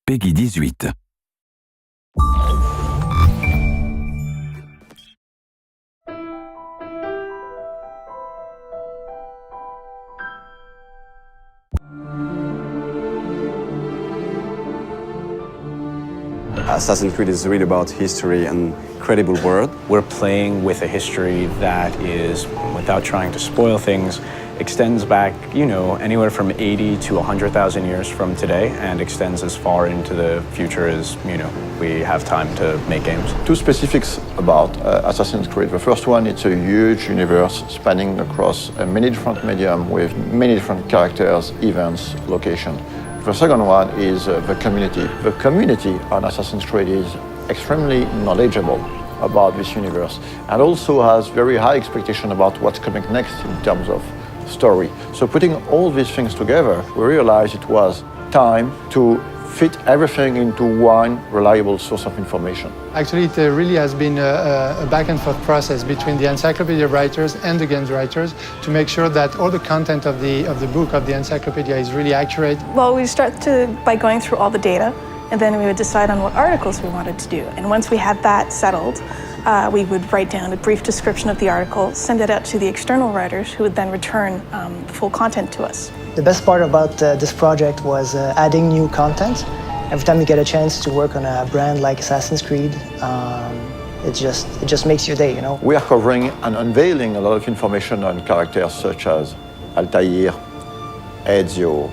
Peggy 18. Assassin's Creed is really about history and incredible world. We're playing with a history that is, without trying to spoil things, extends back, anywhere from 80 to 100,000 years from today and extends as far into the future as, we have time to make games. Two specifics about Assassin's Creed. The first one, it's a huge universe spanning across many different mediums with many different characters, events, locations. The second one is the community. The community on Assassin's Creed is extremely knowledgeable about this universe and also has very high expectation about what's coming next in terms of story. So putting all these things together, we realized it was time to fit everything into one reliable source of information. Actually, it really has been a back and forth process between the Encyclopedia writers and the games writers to make sure that all the content of the book, of the Encyclopedia, is really accurate. Well, we start by going through all the data, and then we would decide on what articles we wanted to do. And once we had that settled, we would write down a brief description of the article, send it out to the external writers, who would then return the full content to us. The best part about this project was adding new content. Every time you get a chance to work on a brand like Assassin's Creed, it just makes your day, We are covering and unveiling a lot of information on characters such as Altair, Ezio,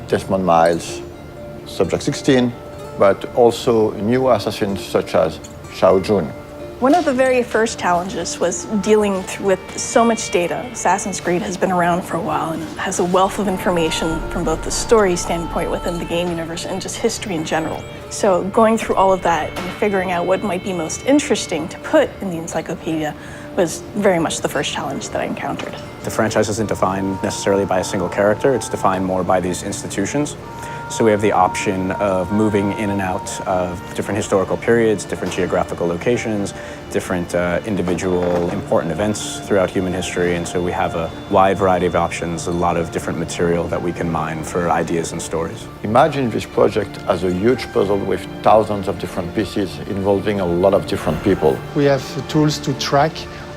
Desmond Miles, Subject 16, but also new assassins such as Shao Jun. One of the very first challenges was dealing with so much data. Assassin's Creed has been around for a while and has a wealth of information from both the story standpoint within the game universe and just history in general. So going through all of that and figuring out what might be most interesting to put in the encyclopedia was very much the first challenge that I encountered. The franchise isn't defined necessarily by a single character, it's defined more by these institutions. So we have the option of moving in and out of different historical periods, different geographical locations, different individual important events throughout human history. And so we have a wide variety of options, a lot of different material that we can mine for ideas and stories. Imagine this project as a huge puzzle with thousands of different pieces involving a lot of different people. We have tools to track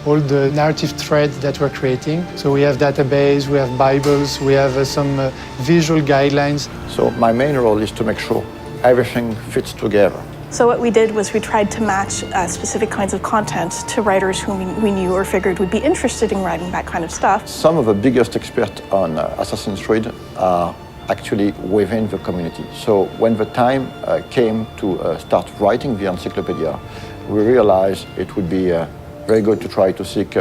all the narrative threads that we're creating. So we have database, we have Bibles, we have some visual guidelines. So my main role is to make sure everything fits together. So what we did was we tried to match specific kinds of content to writers whom we knew or figured would be interested in writing that kind of stuff. Some of the biggest experts on Assassin's Creed are actually within the community. So when the time came to start writing the encyclopedia, we realized it would be very good to try to seek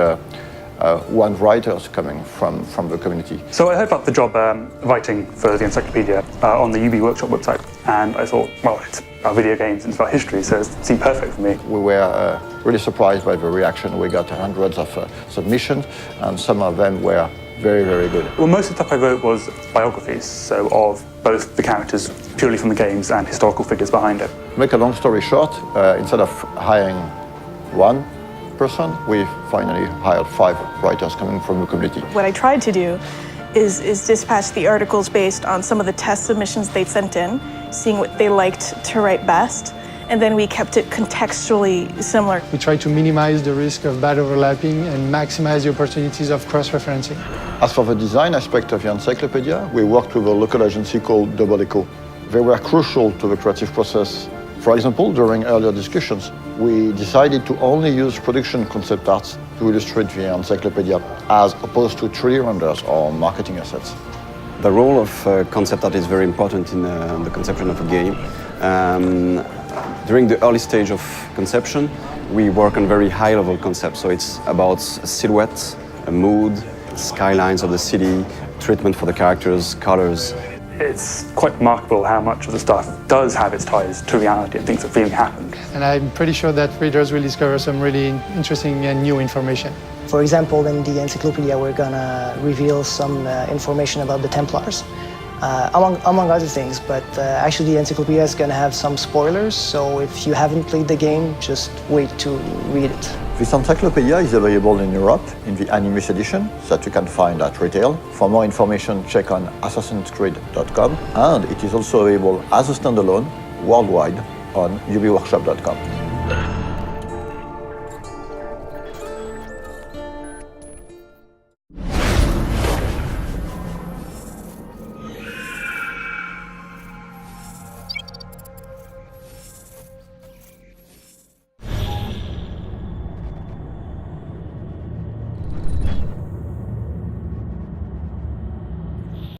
one writers coming from the community. So I heard about the job writing for the Encyclopedia on the UB Workshop website, and I thought, well, it's about video games, it's about history, so it seemed perfect for me. We were really surprised by the reaction. We got hundreds of submissions, and some of them were very, very good. Well, most of the stuff I wrote was biographies, so of both the characters purely from the games and historical figures behind it. To make a long story short, instead of hiring one person, we finally hired 5 writers coming from the community. What I tried to do is dispatch the articles based on some of the test submissions they'd sent in, seeing what they liked to write best, and then we kept it contextually similar. We try to minimize the risk of bad overlapping and maximize the opportunities of cross-referencing. As for the design aspect of the encyclopedia, we worked with a local agency called Double Echo. They were crucial to the creative process. For example, during earlier discussions, we decided to only use production concept arts to illustrate the encyclopedia as opposed to 3D renders or marketing assets. The role of concept art is very important in the conception of a game. During the early stage of conception, we work on very high-level concepts. So it's about a silhouette, a mood, skylines of the city, treatment for the characters, colors. It's quite remarkable how much of the stuff does have its ties to reality and things that really happened. And I'm pretty sure that readers will discover some really interesting and new information. For example, in the encyclopedia, we're gonna reveal some information about the Templars, among other things, but actually the encyclopedia is gonna have some spoilers, so if you haven't played the game, just wait to read it. This encyclopedia is available in Europe in the Animus edition that you can find at retail. For more information, check on assassinscreed.com, and it is also available as a standalone worldwide on ubiworkshop.com.